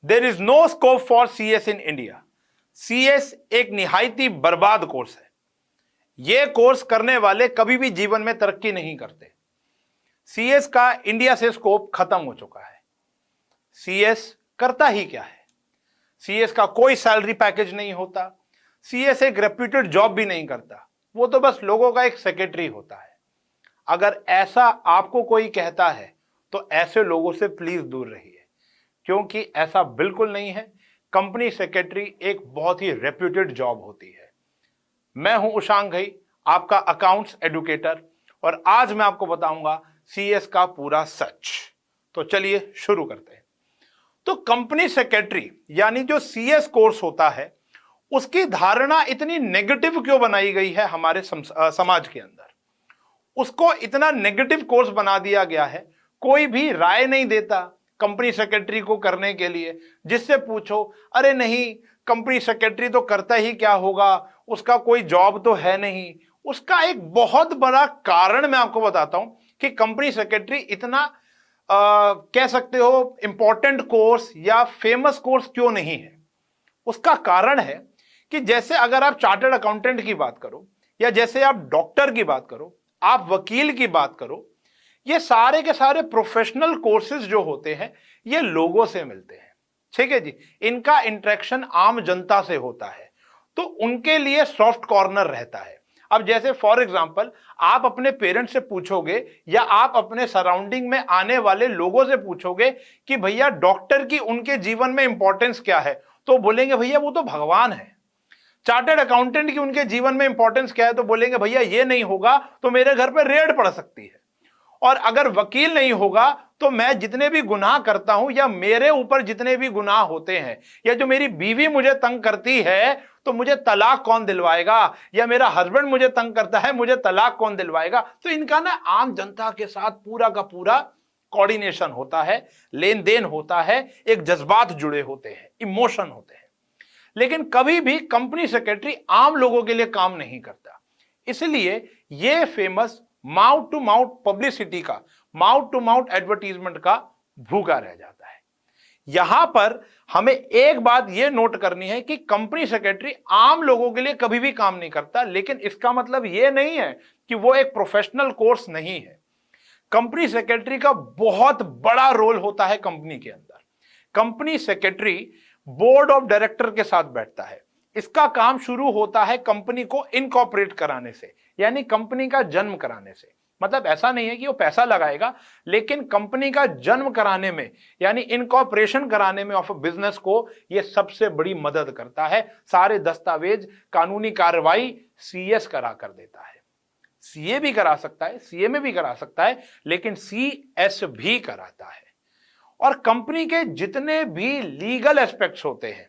There is no scope for CS in India. CS एक निहायती बर्बाद कोर्स है। यह कोर्स करने वाले कभी भी जीवन में तरक्की नहीं करते। सीएस का इंडिया से स्कोप खत्म हो चुका है। सीएस करता ही क्या है? सीएस का कोई सैलरी पैकेज नहीं होता। सीएस एक रेप्यूटेड जॉब भी नहीं करता। वो तो बस लोगों का एक सेक्रेटरी होता है। अगर ऐसा आपको कोई कहता है तो ऐसे लोगों से प्लीज दूर रहिए, क्योंकि ऐसा बिल्कुल नहीं है। कंपनी सेक्रेटरी एक बहुत ही रेप्यूटेड जॉब होती है। मैं हूं उशांक घई, आपका अकाउंट्स एडुकेटर, और आज मैं आपको बताऊंगा सीएस का पूरा सच। तो चलिए शुरू करते हैं। तो कंपनी सेक्रेटरी यानी जो सीएस कोर्स होता है, उसकी धारणा इतनी नेगेटिव क्यों बनाई गई है हमारे समाज के अंदर? उसको इतना नेगेटिव कोर्स बना दिया गया है, कोई भी राय नहीं देता कंपनी सेक्रेटरी को करने के लिए। जिससे पूछो, अरे नहीं, कंपनी सेक्रेटरी तो करता ही क्या होगा, उसका कोई जॉब तो है नहीं। उसका एक बहुत बड़ा कारण मैं आपको बताता हूं कि कंपनी सेक्रेटरी इतना कह सकते हो इंपॉर्टेंट कोर्स या फेमस कोर्स क्यों नहीं है। उसका कारण है कि जैसे अगर आप चार्टर्ड अकाउंटेंट की बात करो, या जैसे आप डॉक्टर की बात करो, आप वकील की बात करो, ये सारे के सारे प्रोफेशनल कोर्सेज जो होते हैं, ये लोगों से मिलते हैं। ठीक है जी, इनका इंटरेक्शन आम जनता से होता है, तो उनके लिए सॉफ्ट कॉर्नर रहता है। अब जैसे फॉर एग्जांपल आप अपने पेरेंट्स से पूछोगे या आप अपने सराउंडिंग में आने वाले लोगों से पूछोगे कि भैया डॉक्टर की उनके जीवन में इंपॉर्टेंस क्या है, तो बोलेंगे भैया वो तो भगवान है। चार्टर्ड अकाउंटेंट की उनके जीवन में इंपॉर्टेंस क्या है, तो बोलेंगे भैया ये नहीं होगा तो मेरे घर पर रेड पड़ सकती है। और अगर वकील नहीं होगा तो मैं जितने भी गुनाह करता हूं, या मेरे ऊपर जितने भी गुनाह होते हैं, या जो मेरी बीवी मुझे तंग करती है तो मुझे तलाक कौन दिलवाएगा, या मेरा हस्बैंड मुझे तंग करता है मुझे तलाक कौन दिलवाएगा। तो इनका ना आम जनता के साथ पूरा का पूरा कोऑर्डिनेशन होता है, लेन देन होता है, एक जज्बात जुड़े होते हैं, इमोशन होते हैं। लेकिन कभी भी कंपनी सेक्रेटरी आम लोगों के लिए काम नहीं करता। इसलिए यह famous mouth to mouth publicity का, माउथ टू माउथ एडवर्टीजमेंट का भूखा रह जाता है। यहां पर हमें एक बात यह नोट करनी है कि कंपनी सेक्रेटरी आम लोगों के लिए कभी भी काम नहीं करता, लेकिन इसका मतलब यह नहीं है कि वो एक प्रोफेशनल कोर्स नहीं है। कंपनी सेक्रेटरी का बहुत बड़ा रोल होता है कंपनी के अंदर। Company secretary board of director के साथ बैठता है। इसका काम शुरू होता है कंपनी को इनकॉर्पोरेट कराने से, यानी कंपनी का जन्म कराने से। मतलब ऐसा नहीं है कि वो पैसा लगाएगा, लेकिन कंपनी का जन्म कराने में, यानी इनकॉर्पोरेशन कराने में ऑफ बिजनेस को ये सबसे बड़ी मदद करता है। सारे दस्तावेज, कानूनी कार्रवाई सीएस करा कर देता है। सीए भी करा सकता है, सीएमए भी करा सकता है, लेकिन सीएस भी कराता है। और कंपनी के जितने भी लीगल एस्पेक्ट्स होते हैं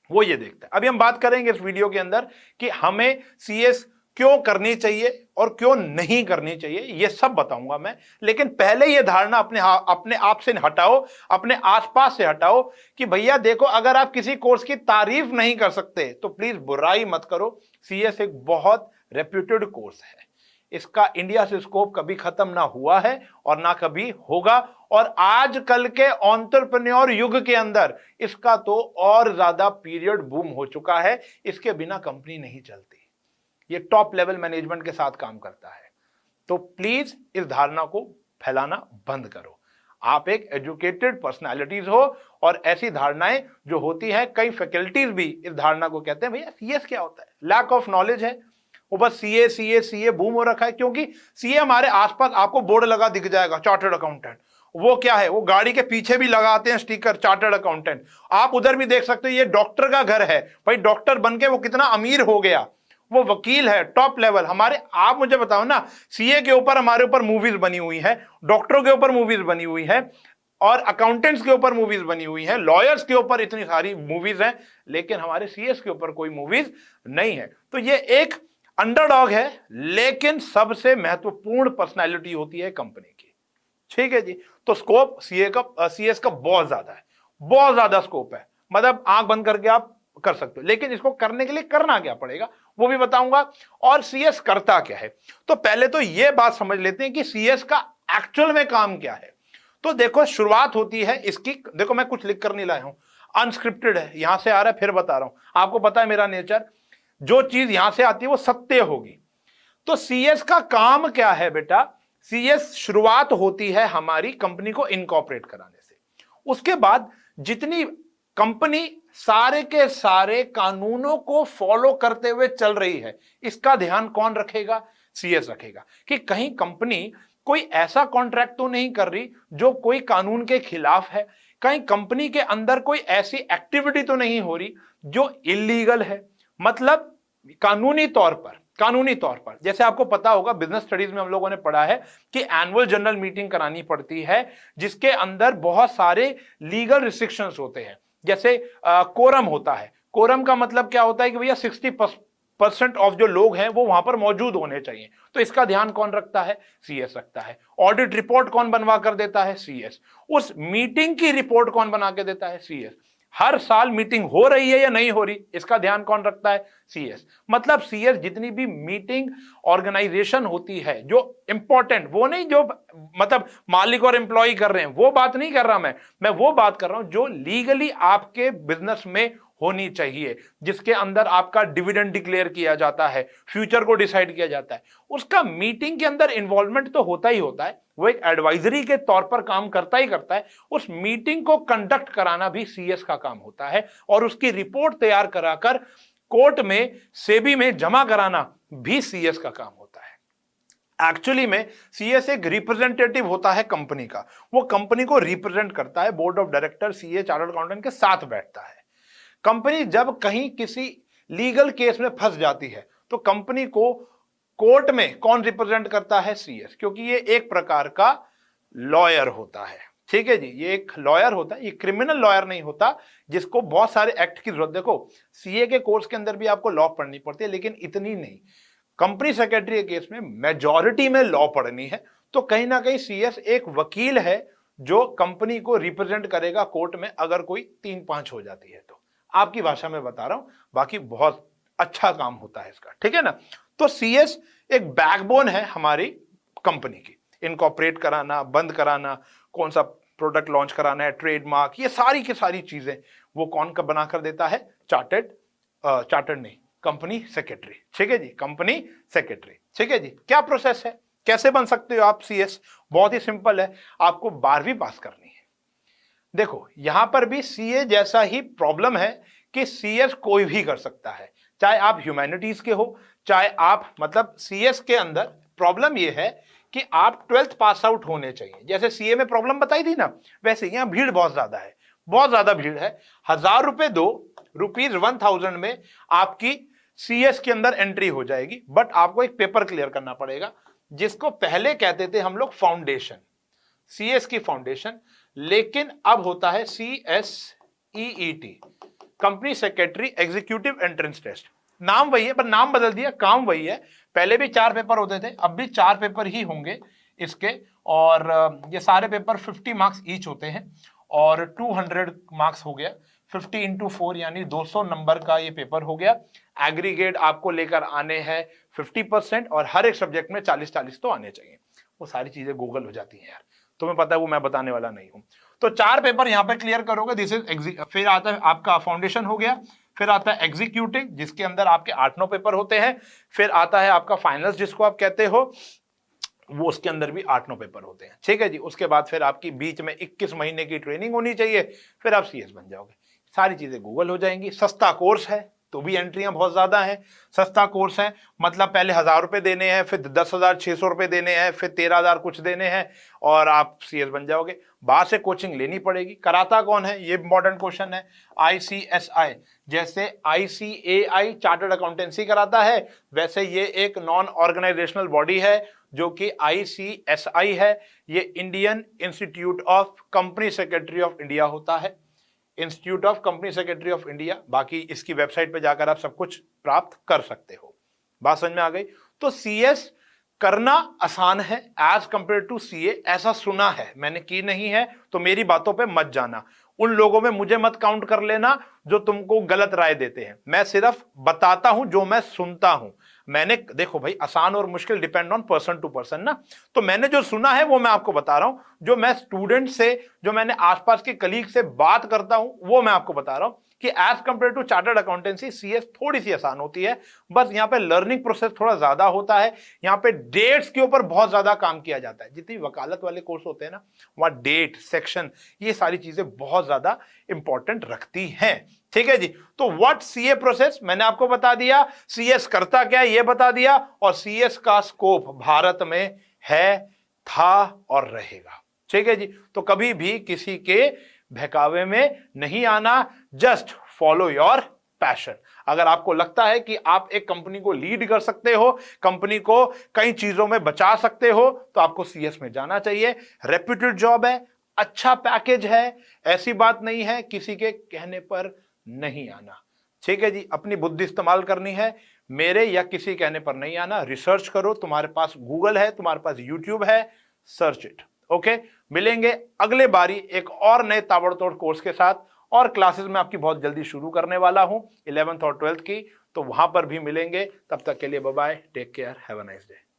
वो ये देखता है। अभी हम बात करेंगे इस वीडियो के अंदर कि हमें सीएस क्यों करनी चाहिए और क्यों नहीं करनी चाहिए, ये सब बताऊंगा मैं। लेकिन पहले ये धारणा अपने आप से हटाओ, अपने आसपास से हटाओ कि भैया देखो, अगर आप किसी कोर्स की तारीफ नहीं कर सकते तो प्लीज बुराई मत करो। सीएस एक बहुत रेप्यूटेड कोर्स है। इसका इंडिया से स्कोप कभी खत्म ना हुआ है और ना कभी होगा। और आजकल के एंटरप्रेन्योर युग के अंदर इसका तो और ज्यादा पीरियड बूम हो चुका है। इसके बिना कंपनी नहीं चलती। ये टॉप लेवल मैनेजमेंट के साथ काम करता है। तो प्लीज इस धारणा को फैलाना बंद करो। आप एक एजुकेटेड पर्सनालिटीज हो, और ऐसी धारणाएं जो होती हैं, कई फैकल्टीज भी इस धारणा को कहते हैं भैया सीएस क्या होता है, लैक ऑफ नॉलेज है, वो बस सीए सीए सीए बूम हो रखा है। क्योंकि सीए हमारे आसपास आपको बोर्ड लगा दिख जाएगा, चार्टर्ड अकाउंटेंट। वो क्या है, वो गाड़ी के पीछे भी लगाते हैं स्टिकर, चार्टर्ड अकाउंटेंट। आप उधर भी देख सकते हो, ये डॉक्टर का घर है। भाई डॉक्टर बनके वो कितना अमीर हो गया, वो वकील है टॉप लेवल हमारे। आप मुझे बताओ ना, सीए के ऊपर हमारे ऊपर मूवीज बनी हुई है, डॉक्टरों के ऊपर मूवीज बनी हुई है, और अकाउंटेंट्स के ऊपर मूवीज बनी हुई है, लॉयर्स के ऊपर इतनी सारी मूवीज हैं, लेकिन हमारे सीएस के ऊपर कोई मूवीज नहीं है। तो ये एक अंडरडॉग है, लेकिन सबसे महत्वपूर्ण पर्सनैलिटी होती है कंपनी की। ठीक है जी। तो स्कोप सीएस का बहुत ज्यादा है, बहुत ज्यादा स्कोप है। मतलब आंख बंद करके आप कर सकते हो, लेकिन इसको करने के लिए करना क्या पड़ेगा वो भी बताऊंगा। और सीएस करता क्या है, तो पहले तो यह बात समझ लेते हैं कि सीएस का एक्चुअल में काम क्या है। तो देखो शुरुआत होती है इसकी, देखो मैं कुछ लिख कर नहीं लाया हूं, अनस्क्रिप्टेड है, यहां से आ रहा है, फिर बता रहा हूं, आपको पता है मेरा नेचर, जो चीज यहां से आती है वो सत्य होगी। तो सीएस का काम क्या है बेटा, सीएस शुरुआत होती है हमारी कंपनी को इनकॉर्पोरेट कराने से। उसके बाद जितनी कंपनी सारे के सारे कानूनों को फॉलो करते हुए चल रही है, इसका ध्यान कौन रखेगा, सीएस रखेगा, कि कहीं कंपनी कोई ऐसा कॉन्ट्रैक्ट तो नहीं कर रही जो कोई कानून के खिलाफ है, कहीं कंपनी के अंदर कोई ऐसी एक्टिविटी तो नहीं हो रही जो इलीगल है। मतलब कानूनी तौर पर जैसे आपको पता होगा, बिजनेस स्टडीज में हम लोगों ने पढ़ा है कि एनुअल जनरल मीटिंग करानी पड़ती है जिसके अंदर बहुत सारे लीगल रिस्ट्रिक्शंस होते हैं। जैसे कोरम होता है, कोरम का मतलब क्या होता है कि भैया 60% ऑफ जो लोग हैं वो वहां पर मौजूद होने चाहिए। तो इसका ध्यान कौन रखता है, सीएस रखता है। ऑडिट रिपोर्ट कौन बनवा कर देता है, सीएस। उस मीटिंग की रिपोर्ट कौन बना के देता है, सीएस। हर साल मीटिंग हो रही है या नहीं हो रही, इसका ध्यान कौन रखता है, सीएस। मतलब सीएस जितनी भी मीटिंग ऑर्गेनाइजेशन होती है जो इंपॉर्टेंट, वो नहीं जो मतलब मालिक और एम्प्लॉय कर रहे हैं, वो बात नहीं कर रहा मैं वो बात कर रहा हूं जो लीगली आपके बिजनेस में होनी चाहिए, जिसके अंदर आपका डिविडेंड डिक्लेयर किया जाता है, फ्यूचर को डिसाइड किया जाता है, उसका मीटिंग के अंदर इन्वॉल्वमेंट तो होता ही होता है। वो एक एडवाइजरी के तौर पर काम करता ही करता है। उस मीटिंग को कंडक्ट कराना भी सीएस का काम होता है और उसकी रिपोर्ट तैयार कराकर कोर्ट में, सेबी में जमा कराना भी सीएस का काम होता है। एक्चुअली में सीएस एक रिप्रेजेंटेटिव होता है कंपनी का, वो कंपनी को रिप्रेजेंट करता है, board of director CA chartered accountant के साथ बैठता है। कंपनी जब कहीं किसी लीगल केस में फंस जाती है तो कंपनी को कोर्ट में कौन रिप्रेजेंट करता है, सीएस, क्योंकि ये एक प्रकार का लॉयर होता है। ठीक है जी, ये एक लॉयर होता है, ये क्रिमिनल लॉयर नहीं होता जिसको बहुत सारे एक्ट की जरूरत। देखो सीए के कोर्स के अंदर भी आपको लॉ पढ़नी पड़ती है, लेकिन इतनी नहीं। कंपनी सेक्रेटरी के केस में मेजॉरिटी में लॉ पढ़नी है, तो कहीं ना कहीं सीएस एक वकील है जो कंपनी को रिप्रेजेंट करेगा कोर्ट में अगर कोई 3-5 हो जाती है तो। आपकी भाषा में बता रहा हूं, बाकी बहुत अच्छा काम होता है इसका, ठीक है ना। तो सीएस एक बैकबोन है हमारी कंपनी की, इनकॉर्पोरेट कराना, बंद कराना, कौन सा प्रोडक्ट लॉन्च कराना है, ट्रेडमार्क, ये सारी की सारी चीजें वो कौन का बना कर देता है, चार्टर्ड नहीं, कंपनी सेक्रेटरी। ठीक है जी, कंपनी सेक्रेटरी। ठीक है जी, क्या प्रोसेस है, कैसे बन सकते हो आप सीएस, बहुत ही सिंपल है, आपको 12वीं पास करनी है। देखो यहां पर भी सीए जैसा ही प्रॉब्लम है कि सीएस कोई भी कर सकता है, चाहे आप ह्यूमैनिटीज के हो, चाहे आप मतलब सीएस के अंदर प्रॉब्लम यह है कि आप 12th पास आउट होने चाहिए। जैसे सीए में प्रॉब्लम बताई थी ना, वैसे यहां भीड़ बहुत ज्यादा है, बहुत ज्यादा भीड़ है। 1000 रुपए दो, ₹1000 में आपकी सीएस के अंदर एंट्री हो जाएगी, बट आपको एक पेपर क्लियर करना पड़ेगा जिसको पहले कहते थे हम लोग फाउंडेशन, सीएस की फाउंडेशन, लेकिन अब होता है CSEET, company secretary executive entrance test. नाम वही है पर नाम बदल दिया, काम वही है। पहले भी 4 पेपर होते थे, अब भी 4 पेपर ही होंगे इसके, और ये सारे पेपर 50 मार्क्स ईच होते हैं और 200 मार्क्स हो गया, 50 × 4 यानी 200 नंबर का ये पेपर हो गया। एग्रीगेट आपको लेकर आने हैं 50% और हर एक सब्जेक्ट में 40-40 तो आने चाहिए। वो सारी चीजें गूगल हो जाती हैं यार, तुम्हें पता है, वो मैं बताने वाला नहीं हूं। तो 4 पेपर यहां पे क्लियर करोगे, दिस इज फिर आता है आपका फाउंडेशन हो गया, फिर आता है एग्जीक्यूटिव जिसके अंदर आपके 8-9 पेपर होते हैं, फिर आता है आपका फाइनल्स जिसको आप कहते हो, वो उसके अंदर भी 8-9 पेपर होते हैं। ठीक है जी, उसके बाद फिर आपकी बीच में 21 महीने की ट्रेनिंग होनी चाहिए, फिर आप सीएस बन जाओगे। सारी चीजें गूगल हो जाएंगी। सस्ता कोर्स है तो भी एंट्रियां बहुत ज्यादा हैं। सस्ता कोर्स है मतलब पहले 1000 रुपए देने हैं, फिर 10,600 रुपए देने हैं, फिर 13,000 कुछ देने हैं और आप सीएस बन जाओगे। बाहर से कोचिंग लेनी पड़ेगी। कराता कौन है, ये इंपॉर्टेंट क्वेश्चन है। ICSI, जैसे ICAI चार्टर्ड अकाउंटेंसी कराता है, वैसे ये एक नॉन ऑर्गेनाइजेशनल बॉडी है जो कि ICSI है। ये Indian institute of company secretary of India होता है, institute of company secretary of India. बाकी इसकी वेबसाइट पे जाकर आप सब कुछ प्राप्त कर सकते हो। बात समझ में आ गई। तो सीएस करना आसान है एज कंपेयर टू सीए, ऐसा सुना है, मैंने की नहीं है तो मेरी बातों पे मत जाना। उन लोगों में मुझे मत काउंट कर लेना जो तुमको गलत राय देते हैं। मैं सिर्फ बताता हूं जो मैं सुनता हूं, मैंने, देखो भाई, आसान और मुश्किल depend on person to person ना, तो मैंने जो सुना है वो मैं आपको बता रहा हूं, जो मैं स्टूडेंट से, जो मैंने आसपास के कलीग से बात करता हूं, वो मैं आपको बता रहा हूं कि as compared to chartered accountancy CS थोड़ी सी आसान होती है। बस यहाँ पे लर्निंग प्रोसेस थोड़ा ज्यादा होता है, यहाँ पे डेट्स के ऊपर बहुत ज्यादा काम किया जाता है। जितनी वकालत वाले कोर्स होते हैं ना, वहां डेट, सेक्शन, ये सारी चीजें बहुत ज्यादा इंपॉर्टेंट रखती हैं। ठीक है जी। तो व्हाट सीए प्रोसेस मैंने आपको बता दिया, सीएस करता क्या है ये बता दिया, और सीएस का स्कोप भारत में है, था और रहेगा। ठीक है जी। तो कभी भी किसी के बहकावे में नहीं आना, जस्ट फॉलो योर पैशन। अगर आपको लगता है कि आप एक कंपनी को लीड कर सकते हो, कंपनी को कई चीजों में बचा सकते हो, तो आपको सीएस में जाना चाहिए। रेप्यूटेड जॉब है, अच्छा पैकेज है, ऐसी बात नहीं है किसी के कहने पर नहीं आना। ठीक है जी। अपनी बुद्धि इस्तेमाल करनी है, मेरे या किसी कहने पर नहीं आना। रिसर्च करो, तुम्हारे पास गूगल है, तुम्हारे पास यूट्यूब है, सर्च इट। ओके, मिलेंगे अगले बारी एक और नए ताबड़तोड़ कोर्स के साथ, और क्लासेस में आपकी बहुत जल्दी शुरू करने वाला हूं 11th और 12th की, तो वहां पर भी मिलेंगे। तब तक के लिए bye bye, take care, have a nice day.